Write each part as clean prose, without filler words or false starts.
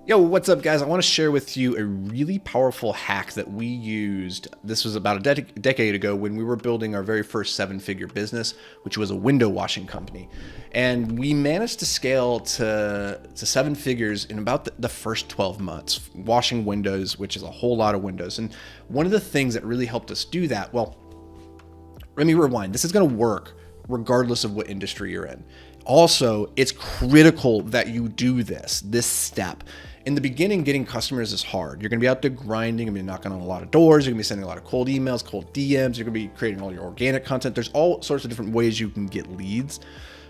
Yo, what's up, guys? I want to share with you a really powerful hack that we used. This was about a decade ago when we were building our very first seven-figure business, which was a window washing company. And we managed to scale to seven figures in about the first 12 months, washing windows, which is a whole lot of windows. And one of the things that really helped us do that, well, let me rewind. This is going to work regardless of what industry you're in. Also, it's critical that you do this step. In the beginning, getting customers is hard. You're going to be out there grinding. You're going to be knocking on a lot of doors. You're going to be sending a lot of cold emails, cold DMs. You're going to be creating all your organic content. There's all sorts of different ways you can get leads,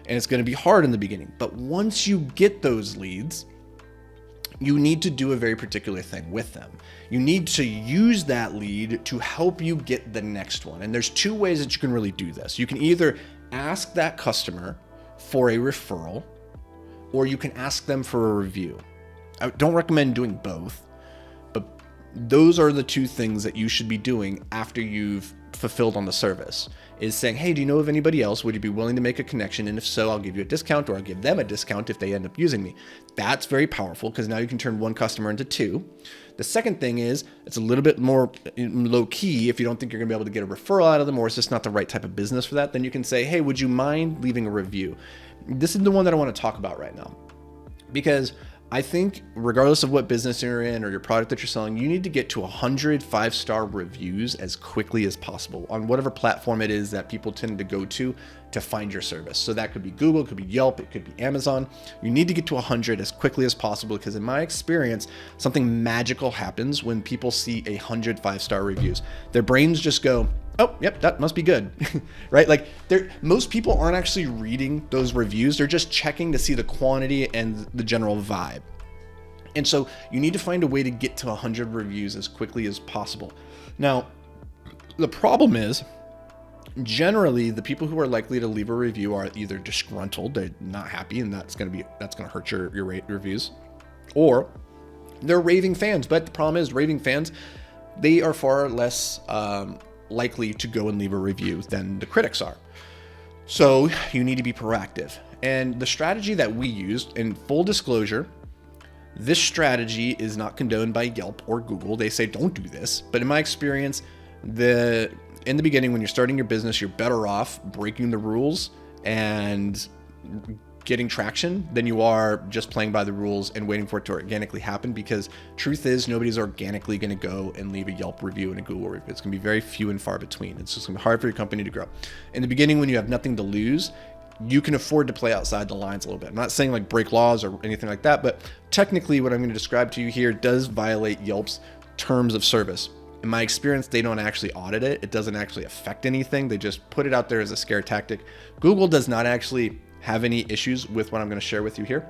and it's going to be hard in the beginning. But once you get those leads, you need to do a very particular thing with them. You need to use that lead to help you get the next one. And there's two ways that you can really do this. You can either ask that customer for a referral, or you can ask them for a review. I don't recommend doing both, but those are the two things that you should be doing after you've fulfilled on the service, is saying, hey, do you know of anybody else? Would you be willing to make a connection? And if so, I'll give you a discount, or I'll give them a discount if they end up using me. That's very powerful because now you can turn one customer into two. The second thing is it's a little bit more low key. If you don't think you're gonna be able to get a referral out of them, or it's just not the right type of business for that, then you can say, hey, would you mind leaving a review? This is the one that I want to talk about right now, because I think regardless of what business you're in or your product that you're selling, you need to get to 100 5-star reviews as quickly as possible on whatever platform it is that people tend to go to find your service. So that could be Google, it could be Yelp, it could be Amazon. You need to get to 100 as quickly as possible, because in my experience, something magical happens when people see 100 5-star reviews. Their brains just go, oh, yep, that must be good, right? Like most people aren't actually reading those reviews. They're just checking to see the quantity and the general vibe. And so you need to find a way to get to 100 reviews as quickly as possible. Now, the problem is, generally, the people who are likely to leave a review are either disgruntled, they're not happy, and that's going to hurt your reviews, or they're raving fans. But the problem is, raving fans, they are far less likely to go and leave a review than the critics are. So you need to be proactive. And the strategy that we used, in full disclosure, this strategy is not condoned by Yelp or Google. They say don't do this. But in my experience, in the beginning, when you're starting your business, you're better off breaking the rules and getting traction than you are just playing by the rules and waiting for it to organically happen, because truth is, nobody's organically going to go and leave a Yelp review and a Google review. It's going to be very few and far between. It's just going to be hard for your company to grow. In the beginning, when you have nothing to lose, you can afford to play outside the lines a little bit. I'm not saying like break laws or anything like that, but technically what I'm going to describe to you here does violate Yelp's terms of service. In my experience, they don't actually audit it. It doesn't actually affect anything. They just put it out there as a scare tactic. Google does not actually have any issues with what I'm going to share with you here.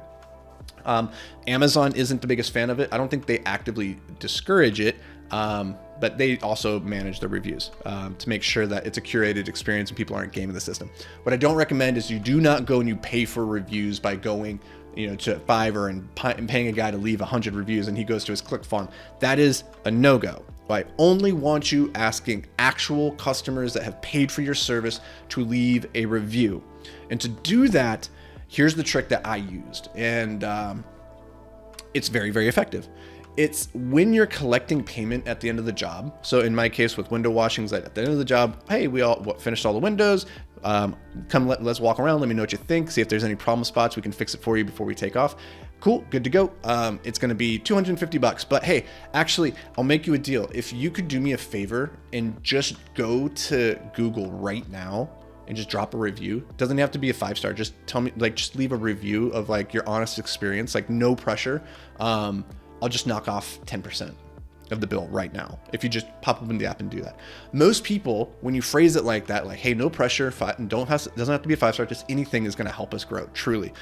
Amazon isn't the biggest fan of it. I don't think they actively discourage it, but they also manage the reviews to make sure that it's a curated experience and people aren't gaming the system. What I don't recommend is you do not go and you pay for reviews by going to Fiverr and paying a guy to leave 100 reviews and he goes to his click farm. That is a no-go. I only want you asking actual customers that have paid for your service to leave a review. And to do that, here's the trick that I used, and it's very, very effective. It's when you're collecting payment at the end of the job. So in my case with window washings, at the end of the job, hey, we all finished all the windows. Let's walk around. Let me know what you think. See if there's any problem spots. We can fix it for you before we take off. Cool, good to go. It's going to be $250, but hey, actually, I'll make you a deal. If you could do me a favor and just go to Google right now and just drop a review. It doesn't have to be a 5-star. Just tell me, just leave a review of your honest experience, no pressure. I'll just knock off 10% of the bill right now if you just pop open the app and do that. Most people, when you phrase it like that, hey, no pressure, doesn't have to be a 5-star, just anything is going to help us grow, truly.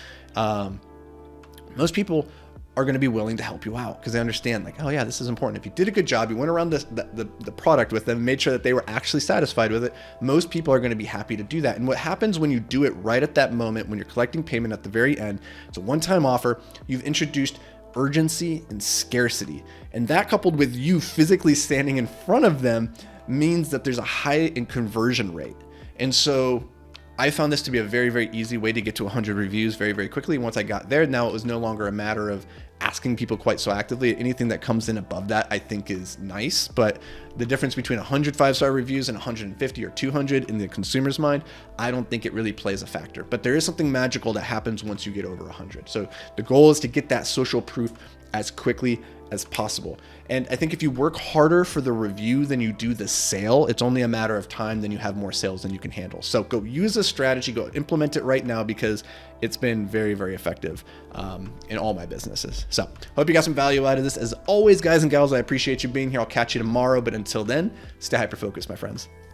Most people are going to be willing to help you out because they understand oh yeah, this is important. If you did a good job, you went around the product with them, made sure that they were actually satisfied with it, most people are going to be happy to do that. And what happens when you do it right at that moment, when you're collecting payment at the very end, it's a one-time offer, you've introduced urgency and scarcity. And that, coupled with you physically standing in front of them, means that there's a high in conversion rate. And so I found this to be a very, very easy way to get to 100 reviews very, very quickly. Once I got there, now it was no longer a matter of asking people quite so actively. Anything that comes in above that, I think, is nice. But the difference between 100 5-star reviews and 150 or 200 in the consumer's mind, I don't think it really plays a factor. But there is something magical that happens once you get over 100. So the goal is to get that social proof as quickly as possible. And I think if you work harder for the review than you do the sale, it's only a matter of time, then you have more sales than you can handle. So go use this strategy, go implement it right now, because it's been very, very effective in all my businesses. So hope you got some value out of this. As always, guys and gals, I appreciate you being here. I'll catch you tomorrow, but until then, stay hyper focused, my friends.